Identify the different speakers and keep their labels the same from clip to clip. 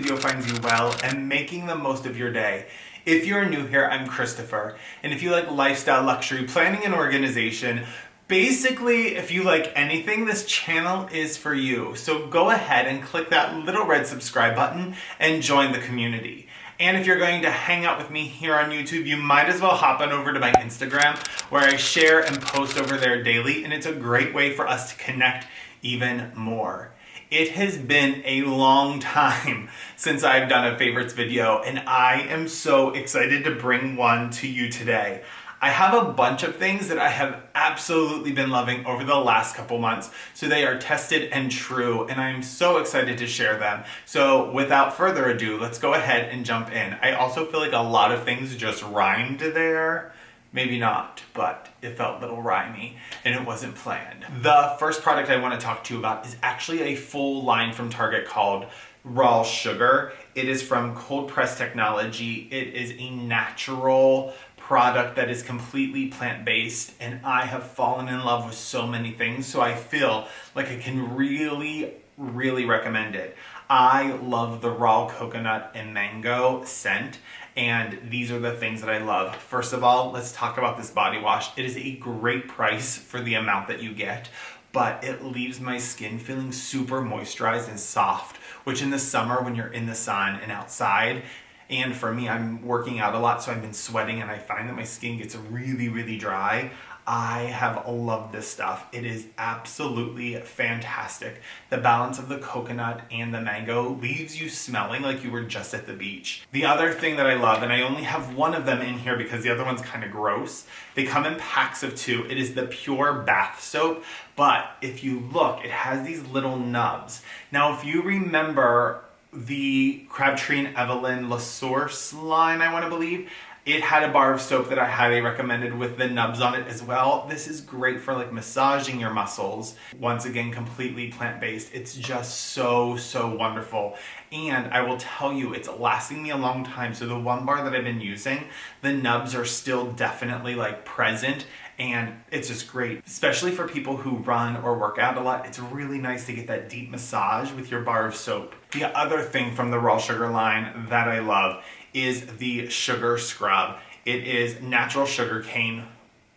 Speaker 1: video finds you well and making the most of your day. If you're new here, I'm Christopher, and if you like lifestyle, luxury, planning, and organization, basically, if you like anything, this channel is for you. So go ahead and click that little red subscribe button and join the community. And if you're going to hang out with me here on YouTube, you might as well hop on over to my Instagram, where I share and post over there daily, and it's a great way for us to connect even more. It has been a long time since I've done a favorites video, and I am so excited to bring one to you today. I have a bunch of things that I have absolutely been loving over the last couple months, so they are tested and true, and I'm so excited to share them. So without further ado, let's go ahead and jump in. I also feel like a lot of things just rhymed there. Maybe not, but it felt a little rhymey, and it wasn't planned. The first product I want to talk to you about is actually a full line from Target called Raw Sugar. It is from Cold Press Technology. It is a natural product that is completely plant-based, and I have fallen in love with so many things, so I feel like I can really recommend it. I love the raw coconut and mango scent, and these are the things that I love. First of all, let's talk about this body wash. It is a great price for the amount that you get, but it leaves my skin feeling super moisturized and soft, which in the summer when you're in the sun and outside, and for me, I'm working out a lot, so I've been sweating and I find that my skin gets really dry. I have loved this stuff. It is absolutely fantastic. The balance of the coconut and the mango leaves you smelling like you were just at the beach. The other thing that I love, and I only have one of them in here because the other one's kind of gross, they come in packs of 2. It is the Pure Bath Soap, but if you look, it has these little nubs. Now, if you remember the Crabtree and Evelyn La Source line, I want to believe, it had a bar of soap that I highly recommended with the nubs on it as well. This is great for like massaging your muscles. Once again, completely plant-based. It's just so wonderful. And I will tell you, it's lasting me a long time. So the one bar that I've been using, the nubs are still definitely like present, and it's just great, especially for people who run or work out a lot. It's really nice to get that deep massage with your bar of soap. The other thing from the Raw Sugar line that I love is the Sugar Scrub. It is natural sugar cane,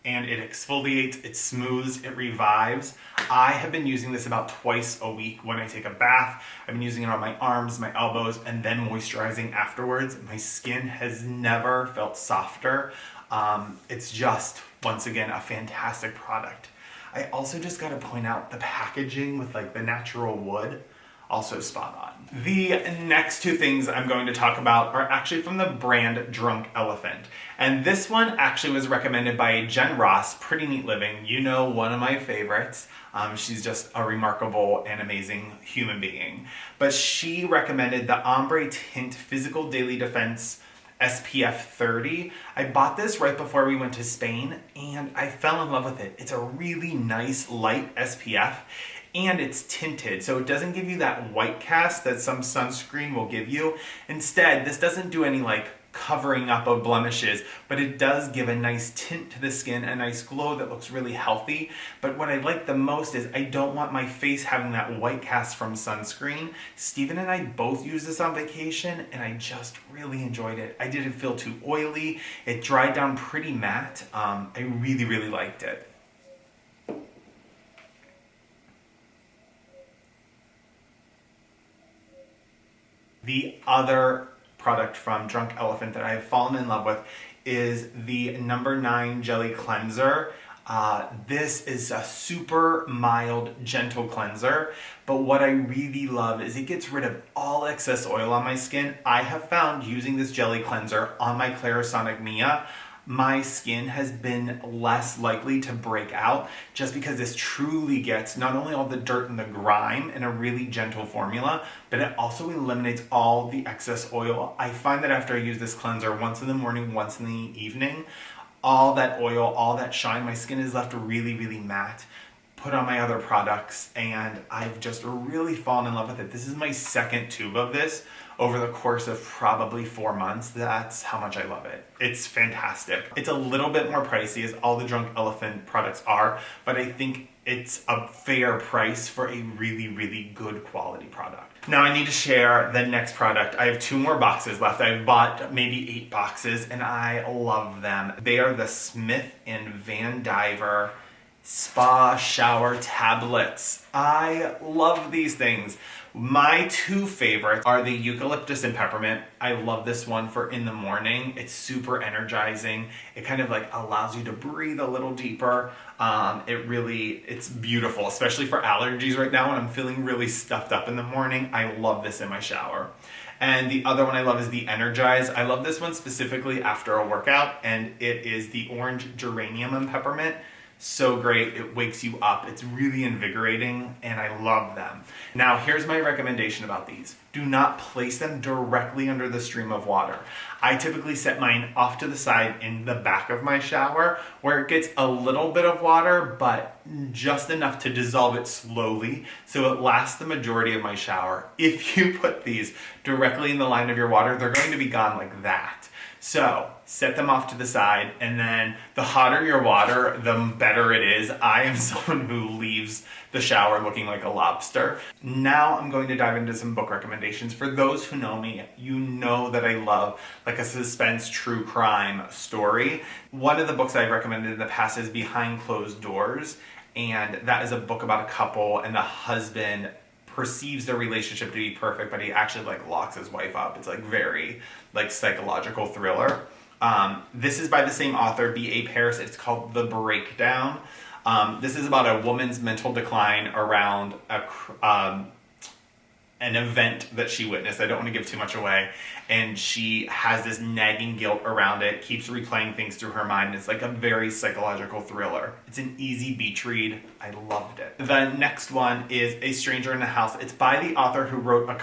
Speaker 1: and it exfoliates, it smooths, it revives. I have been using this about twice a week when I take a bath. I've been using it on my arms, my elbows, and then moisturizing afterwards. My skin has never felt softer. It's just, once again, a fantastic product. I also just gotta point out the packaging with like the natural wood, also spot on. The next 2 things I'm going to talk about are actually from the brand Drunk Elephant. And this one actually was recommended by Jen Ross, Pretty Neat Living. You know, one of my favorites. She's just a remarkable and amazing human being. But she recommended the Ombre Tint Physical Daily Defense SPF 30. I bought this right before we went to Spain, and I fell in love with it. It's a really nice light SPF, and it's tinted, so it doesn't give you that white cast that some sunscreen will give you. Instead, this doesn't do any like covering up of blemishes, but it does give a nice tint to the skin, a nice glow that looks really healthy. But what I like the most is I don't want my face having that white cast from sunscreen. Steven and I both used this on vacation, and I just really enjoyed it. I didn't feel too oily. It dried down pretty matte. I really liked it. The other product from Drunk Elephant that I have fallen in love with is the number 9 Jelly Cleanser. This is a super mild, gentle cleanser, but what I really love is it gets rid of all excess oil on my skin. I have found using this jelly cleanser on my Clarisonic Mia, my skin has been less likely to break out just because this truly gets not only all the dirt and the grime in a really gentle formula, but it also eliminates all the excess oil. I find that after I use this cleanser once in the morning, once in the evening, all that oil, all that shine, my skin is left really matte. Put on my other products, and I've just really fallen in love with it. This is my second tube of this. over the course of probably 4 months. That's how much I love it. It's fantastic. It's a little bit more pricey, as all the Drunk Elephant products are, but I think it's a fair price for a really, really good quality product. Now I need to share the next product. I have 2 more boxes left. I've bought maybe 8 boxes and I love them. They are the Smith & Van Diver Spa Shower Tablets. I love these things. My 2 favorites are the Eucalyptus and Peppermint. I love this one for in the morning. It's super energizing. It kind of like allows you to breathe a little deeper. It's beautiful, especially for allergies right now when I'm feeling really stuffed up in the morning. I love this in my shower. And the other one I love is the Energize. I love this one specifically after a workout, and it is the Orange Geranium and Peppermint. So great, it wakes you up. It's really invigorating and I love them. Now here's my recommendation about these. Do not place them directly under the stream of water. I typically set mine off to the side in the back of my shower where it gets a little bit of water, but just enough to dissolve it slowly so it lasts the majority of my shower. If you put these directly in the line of your water, they're going to be gone like that. So set them off to the side, and then the hotter your water, the better it is. I am someone who leaves the shower looking like a lobster. Now I'm going to dive into some book recommendations. For those who know me, you know that I love like a suspense true crime story. One of the books I've recommended in the past is Behind Closed Doors, and that is a book about a couple and the husband perceives their relationship to be perfect, but he actually like locks his wife up. It's like very like psychological thriller. This is by the same author, B.A. Paris. It's called The Breakdown. This is about a woman's mental decline around an event that she witnessed. I don't want to give too much away. And she has this nagging guilt around it, keeps replaying things through her mind. It's like a very psychological thriller. It's an easy beach read. I loved it. The next one is A Stranger in the House. It's by the author who wrote The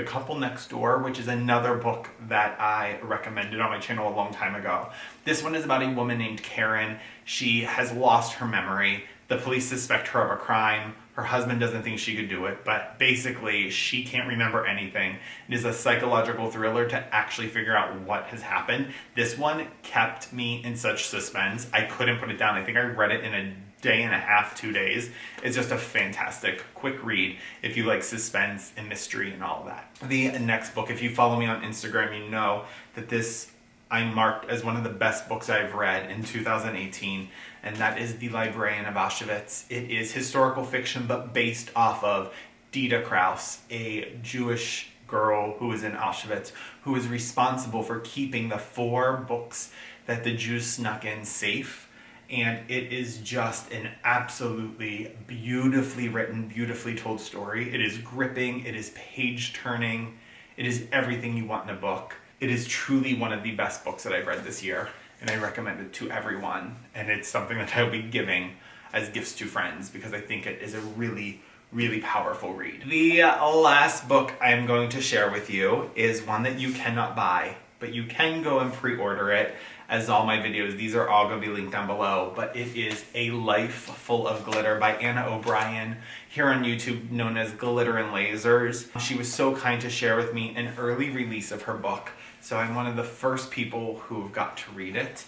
Speaker 1: Couple Next Door, which is another book that I recommended on my channel a long time ago. This one is about a woman named Karen. She has lost her memory. The police suspect her of a crime. Her husband doesn't think she could do it, but basically she can't remember anything. It is a psychological thriller to actually figure out what has happened. This one kept me in such suspense. I couldn't put it down. I think I read it in a day and a half, 2 days. It's just a fantastic quick read if you like suspense and mystery and all of that. The next book, if you follow me on Instagram, you know that this I marked as one of the best books I've read in 2018, and that is The Librarian of Auschwitz. It is historical fiction, but based off of Dita Kraus, a Jewish girl who was in Auschwitz, who was responsible for keeping the 4 books that the Jews snuck in safe. And it is just an absolutely beautifully written, beautifully told story. It is gripping, it is page-turning, it is everything you want in a book. It is truly one of the best books that I've read this year, and I recommend it to everyone. And it's something that I will be giving as gifts to friends because I think it is a really, really powerful read. The last book I'm going to share with you is one that you cannot buy, but you can go and pre-order it. As all my videos, these are all going to be linked down below, but it is A Life Full of Glitter by Anna O'Brien, here on YouTube known as Glitter and Lasers. She was so kind to share with me an early release of her book, so I'm one of the first people who have got to read it,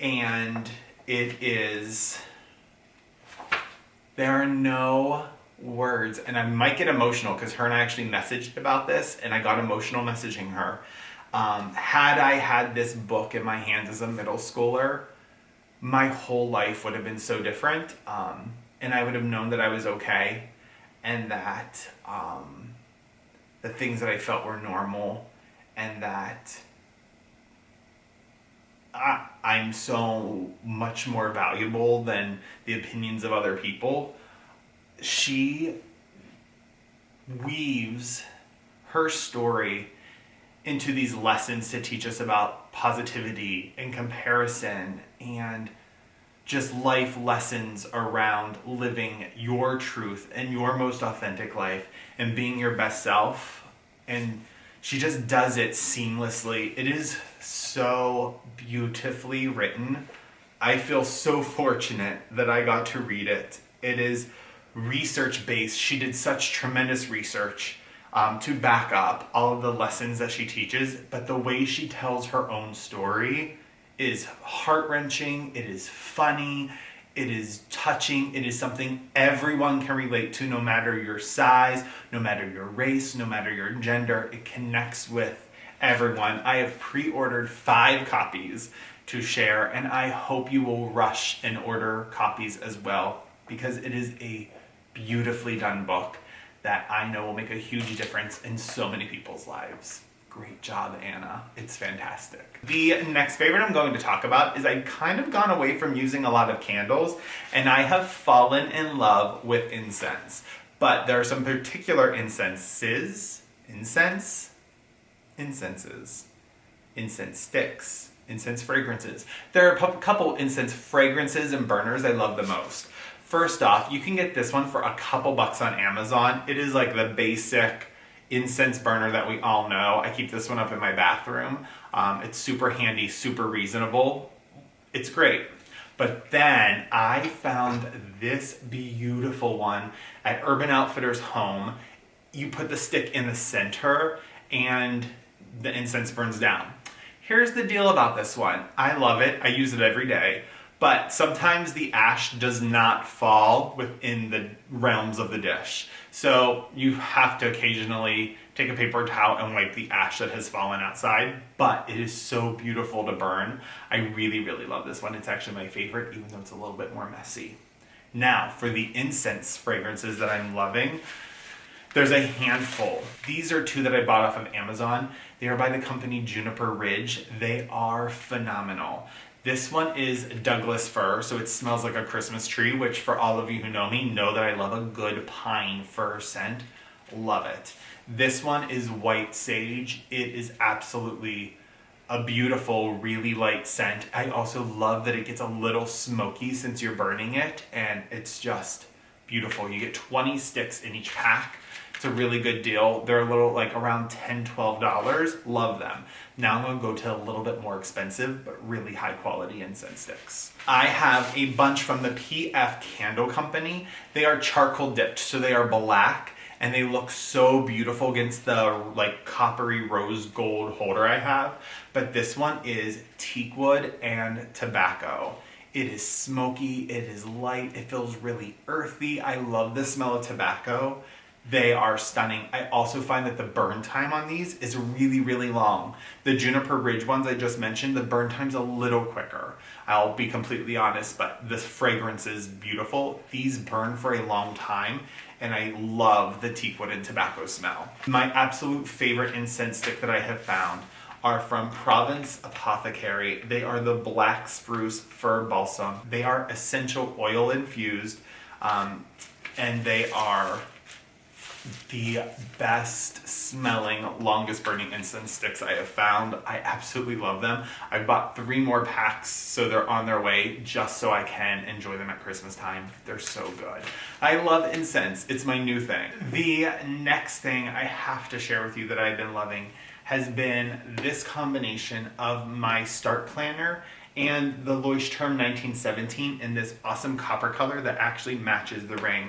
Speaker 1: and it is, there are no words, and I might get emotional because her and I actually messaged about this, and I got emotional messaging her. Had I had this book in my hands as a middle schooler, my whole life would have been so different, and I would have known that I was okay, and that the things that I felt were normal, and that I'm so much more valuable than the opinions of other people. She weaves her story into these lessons to teach us about positivity and comparison and just life lessons around living your truth and your most authentic life and being your best self. And she just does it seamlessly. It is so beautifully written. I feel so fortunate that I got to read it. It is research-based. She did such tremendous research to back up all of the lessons that she teaches, but the way she tells her own story is heart-wrenching, it is funny, it is touching, it is something everyone can relate to, no matter your size, no matter your race, no matter your gender. It connects with everyone. I have pre-ordered 5 copies to share, and I hope you will rush and order copies as well, because it is a beautifully done book that I know will make a huge difference in so many people's lives. Great job, Anna. It's fantastic. The next favorite I'm going to talk about is I've kind of gone away from using a lot of candles, and I have fallen in love with incense. But there are some particular incense sticks, incense fragrances. There are a couple incense fragrances and burners I love the most. First off, you can get this one for a couple bucks on Amazon. It is like the basic incense burner that we all know. I keep this one up in my bathroom. It's super handy, super reasonable. It's great. But then I found this beautiful one at Urban Outfitters Home. You put the stick in the center and the incense burns down. Here's the deal about this one. I love it. I use it every day. But sometimes the ash does not fall within the realms of the dish. So you have to occasionally take a paper towel and wipe the ash that has fallen outside. But it is so beautiful to burn. I really, really love this one. It's actually my favorite, even though it's a little bit more messy. Now, for the incense fragrances that I'm loving, there's a handful. These are 2 that I bought off of Amazon. They are by the company Juniper Ridge. They are phenomenal. This one is Douglas fir, so it smells like a Christmas tree, which for all of you who know me know that I love a good pine fir scent. Love it. This one is white sage. It is absolutely a beautiful, really light scent. I also love that it gets a little smoky since you're burning it, and it's just beautiful. You get 20 sticks in each pack. It's a really good deal. They're a little, like around $10, $12. Love them. Now I'm going to go to a little bit more expensive, but really high quality incense sticks. I have a bunch from the PF Candle Company. They are charcoal dipped, so they are black, and they look so beautiful against the like coppery rose gold holder I have. But this one is teak wood and tobacco. It is smoky, it is light, it feels really earthy. I love the smell of tobacco. They are stunning. I also find that the burn time on these is really, really long. The Juniper Ridge ones I just mentioned, the burn time's a little quicker. I'll be completely honest, but the fragrance is beautiful. These burn for a long time, and I love the teak wood and tobacco smell. My absolute favorite incense stick that I have found are from Province Apothecary. They are the Black Spruce Fir Balsam. They are essential oil infused, and they are the best smelling, longest burning incense sticks I have found. I absolutely love them. I bought 3 more packs, so they're on their way just so I can enjoy them at Christmas time. They're so good. I love incense. It's my new thing. The next thing I have to share with you that I've been loving has been this combination of my start planner and the Leuchtturm 1917 in this awesome copper color that actually matches the ring.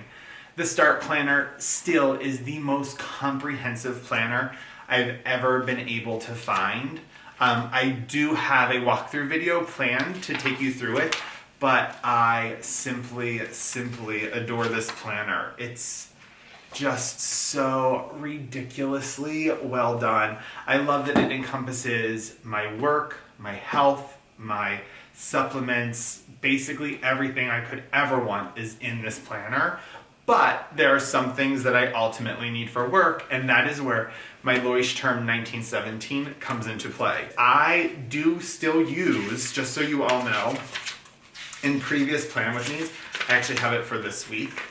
Speaker 1: The Start Planner still is the most comprehensive planner I've ever been able to find. I do have a walkthrough video planned to take you through it, but I simply adore this planner. It's just so ridiculously well done. I love that it encompasses my work, my health, my supplements, basically everything I could ever want is in this planner. But there are some things that I ultimately need for work, and that is where my Leuchtturm 1917 comes into play. I do still use, just so you all know, in previous plan with me's, I actually have it for this week.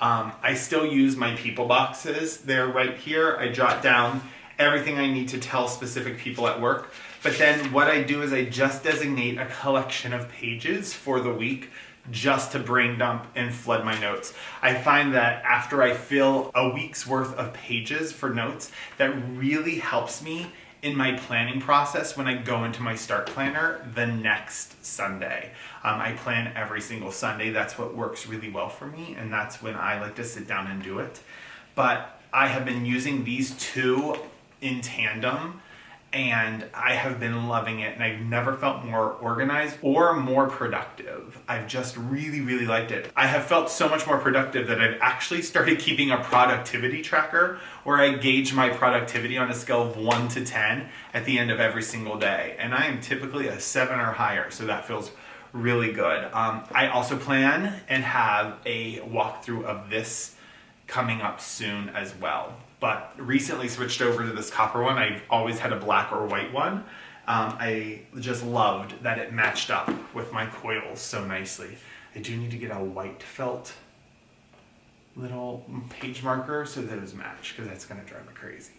Speaker 1: I still use my people boxes. They're right here. I jot down everything I need to tell specific people at work. But then what I do is I just designate a collection of pages for the week just to brain dump and flood my notes. I find that after I fill a week's worth of pages for notes, that really helps me in my planning process when I go into my start planner the next Sunday. I plan every single Sunday. That's what works really well for me, and that's when I like to sit down and do it. But I have been using these two in tandem, and I have been loving it, and I've never felt more organized or more productive. I've just really, really liked it. I have felt so much more productive that I've actually started keeping a productivity tracker where I gauge my productivity on a scale of 1 to 10 at the end of every single day. And I am typically a 7 or higher, so that feels really good. I also plan and have a walkthrough of this coming up soon as well. But recently switched over to this copper one. I've always had a black or white one. I just loved that it matched up with my coils so nicely. I do need to get a white felt little page marker so those match, because that's going to drive me crazy.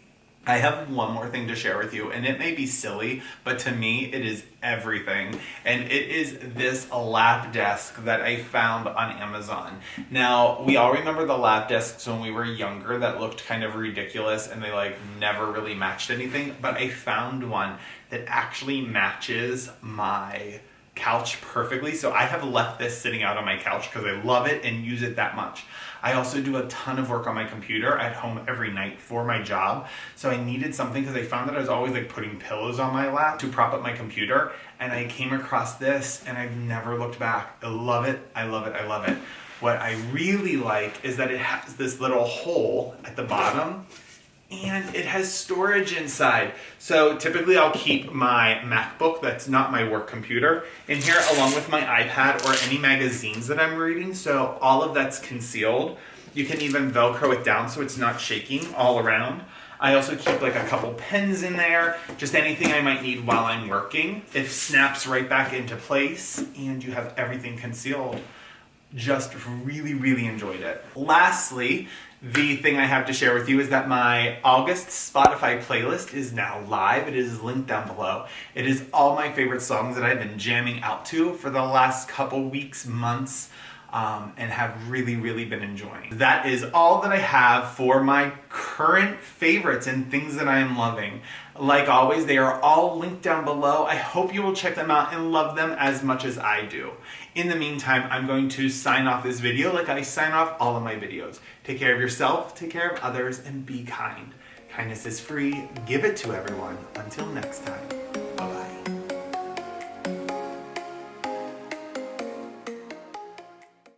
Speaker 1: I have one more thing to share with you, and it may be silly, but to me it is everything. And it is this lap desk that I found on Amazon. Now, we all remember the lap desks when we were younger that looked kind of ridiculous and they like never really matched anything, but I found one that actually matches my couch perfectly. So I have left this sitting out on my couch because I love it and use it that much. I also do a ton of work on my computer at home every night for my job. So I needed something because I found that I was always like putting pillows on my lap to prop up my computer. And I came across this and I've never looked back. I love it. I love it. I love it. What I really like is that it has this little hole at the bottom and it has storage inside. So typically I'll keep my MacBook, that's not my work computer, in here along with my iPad or any magazines that I'm reading. So all of that's concealed. You can even Velcro it down so it's not shaking all around. I also keep like a couple pens in there, just anything I might need while I'm working. It snaps right back into place and you have everything concealed. Just really, really enjoyed it. Lastly, the thing I have to share with you is that my August Spotify playlist is now live. It is linked down below. It is all my favorite songs that I've been jamming out to for the last couple weeks, months, and have really, really been enjoying. That is all that I have for my current favorites and things that I am loving. Like always, they are all linked down below. I hope you will check them out and love them as much as I do. In the meantime, I'm going to sign off this video like I sign off all of my videos. Take care of yourself, take care of others, and be kind. Kindness is free. Give it to everyone. Until next time.